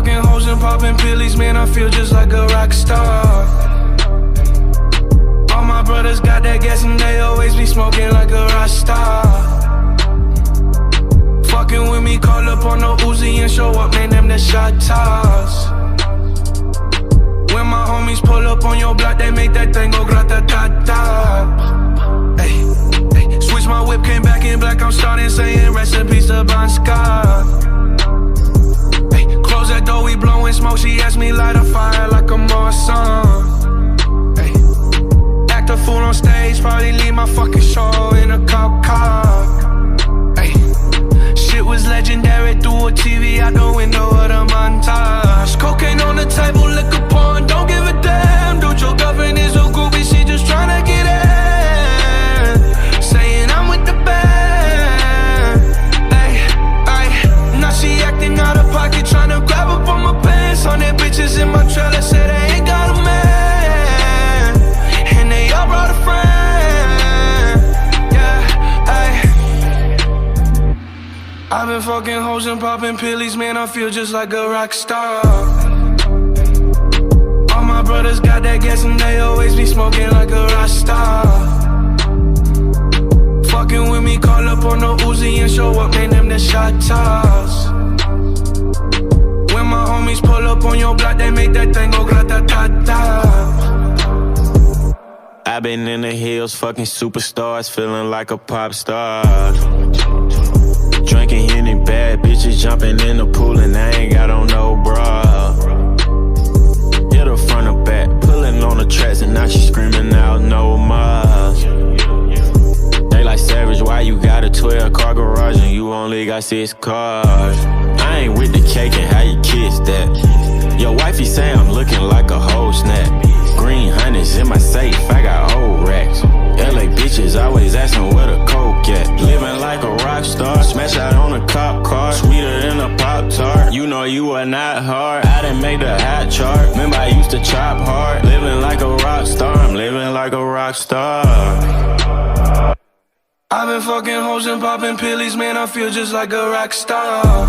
fucking hoes and popping pillies, man, I feel just like a rock star. All my brothers got that gas and they always be smoking like a rock star. Fucking with me, call up on the Uzi and show up, man, them the shot toss. When my homies pull up on your block, they make that thing go grata-ta-ta. Ay, ay. Switch my whip, came back in black, I'm starting saying recipes to Bon Scott. Ay, close that door, we blowing smoke, she asked me light a fire like a Marsan. Ay, act a fool on stage, probably leave my fucking show in a cop car. Ay, shit was legendary, through a TV out the window of the montage. Cocaine on the table, liquor porn, don't give a damn. Dude, your girlfriend is a groupie, she just tryna get in. Saying I'm with the band. Ay, ay, now she acting out of pocket, tryna grab up on my pants. 100 bitches in my trailer, say they ain't got a man. And they all brought a friend. Yeah, ay. I've been fucking hoes and popping pillies, man, I feel just like a rock star. All my brothers got that gas and they always be smoking like a rock star. Fucking with me, call up on the Uzi and show up, man, them the shot toss. When my homies pull up on your block, they make that thing go grata-ta-ta. I've been in the hills, fucking superstars, feeling like a pop star. Drinking Henny, bad bitches jumping in the pool and I ain't got on no bra. Hit her front or back, pulling on the tracks and now she screaming out no more. They like Savage, why you got a 12-car garage and you only got 6 cars? I ain't with the cake and how you kiss that. Your wifey say I'm looking like a whole snap. Green honey's in my safe, I got old racks. LA bitches always asking where the coke at. Living like a rock star, smash out on a cop car, sweeter than a Pop-Tart. You know you are not hard, I done made the hot chart. Remember I used to chop hard, living like a rock star, I'm living like a rock star. I've been fucking hoes and popping pillies, man, I feel just like a rock star.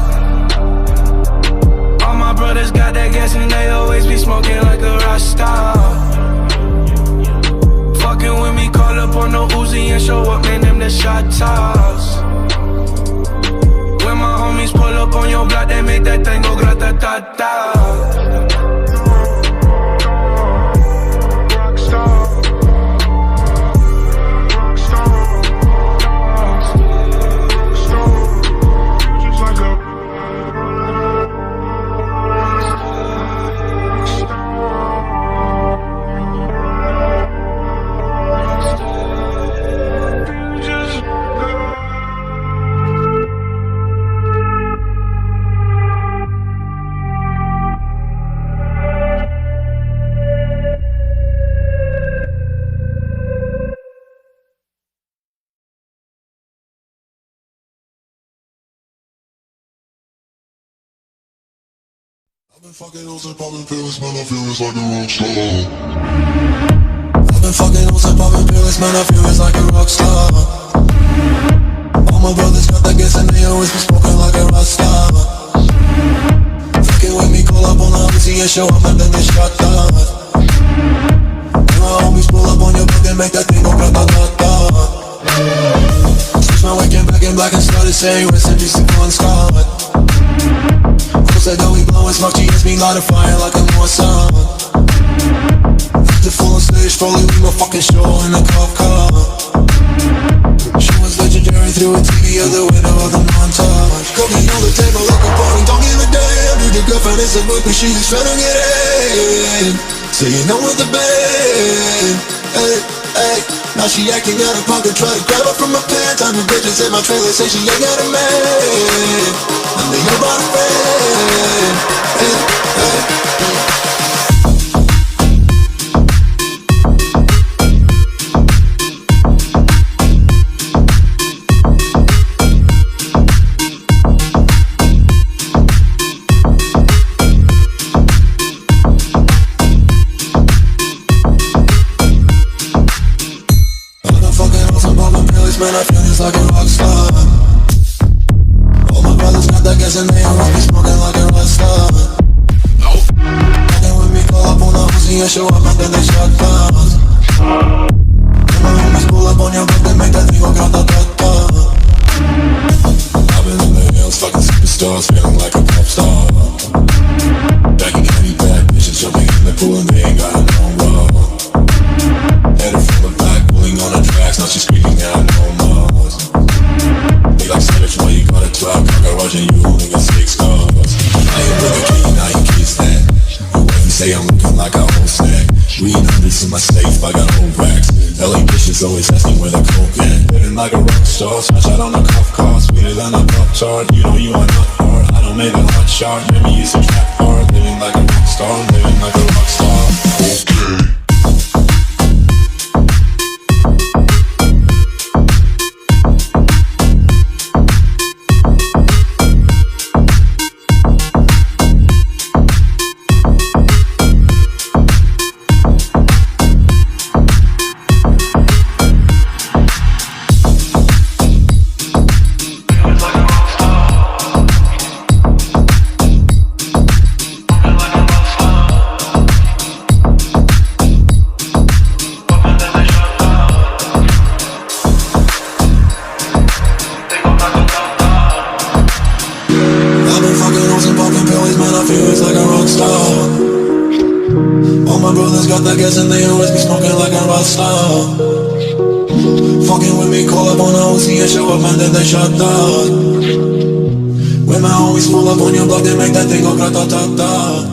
All my brothers got that gas and they always be smoking like a rock star. Fucking with me, call up on the Uzi and show up, man, them the shot toss. When my homies pull up on your block, they make that thing go grata-ta-ta. I've been fucking hoes and popping pills, man, I feel it's like a rock star. I've been fucking hoes and popping pills, man, I feel it's like a rock star. All my brothers got that gas and they always be smoking like a rock star. Fucking with me, call up on the Uzi and show up and then they shot down. And my homies pull up on your block and make that thing go grata-ta-ta. Switch my weekend back in black and started saying recipes to Bon Scott. Said that we blowin' smoke, she hits me light a fire like a Marsan. The full on stage, probably leave my fucking show in a cop car. She was legendary through a TV out the window of the montage. Cocaine on the table like a party, don't give a damn. Dude, your girlfriend is a groupie, she just tryna get in. Saying I'm with the band. Hey, hey. Now she acting out of pocket, try to grab her from my pants. I'm the bitches in my trailer, say she ain't got a man. And they know about a friend. Hey, hey, hey. Man, I feel just like a rock star. All my brothers got that gas and they always be smoking like a rock star. and show up and then they shut down. My homies pull up on your block, they make that thing go grata-ta-ta. I've been in the hills, fucking superstars, feeling like a pop star. Jackie candy bad bitches jumping in the pool and they ain't got no love. Headed from the back, pulling on the tracks, now she's screaming out no more. They like savage, why you got a 12 car garage and you only got 6 cars. I ain't with a key, now you kiss that. You say I'm looking like a whole stack. Green hundreds in my safe, I got whole racks. LA bitches always asking where the coke at. Living like a rock star, smash out on a cuff car. Sweeter than a pop chart, you know you are not hard. I don't make a hot shot, maybe it's a trap hard. Living like a rock star, living like a rock star. Okay. I guess and they always be smoking like a rock star. Fucking with me, call up on a OC and show up and then they shut down. When my homies pull up on your block, they make that thing go grata-ta-ta.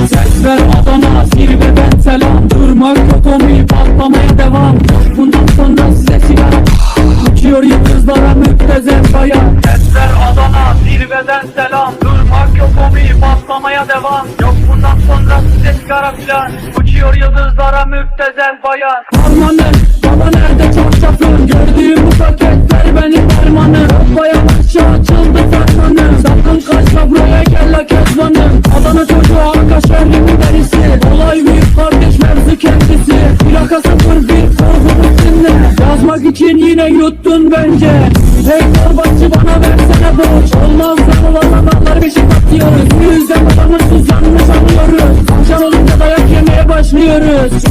Sesler Adana, zirveden selam. Durmak yok, onu patlamaya devam. Bundan sonra size sigara. Uçuyor yıldızlara müptezel bayan. Sesler Adana, zirveden selam. Durmak yok, onu patlamaya devam. Yok bundan sonra size sigara filan. Uçuyor yıldızlara müptezel bayan. Harmanım, baba nerede çarşafın? Gördüğüm bu paketler benim harmanım. Bayan aşağı açıldı fermanım. Sakın kaçma buraya gel la kezbanım. Adana çocuğu arka şehrimin derisi. Olay büyük kardeş mevzu kendisi. Plaka 01 korkunun sinne. Yazmak için yine yuttun bence. Hey torbacı bana versene borç. Olmaz lan olanlar beşik atıyoruz. Bu yüzden adamırsız yanlış anlıyoruz. Akşam olunca dayak yemeye başlıyoruz.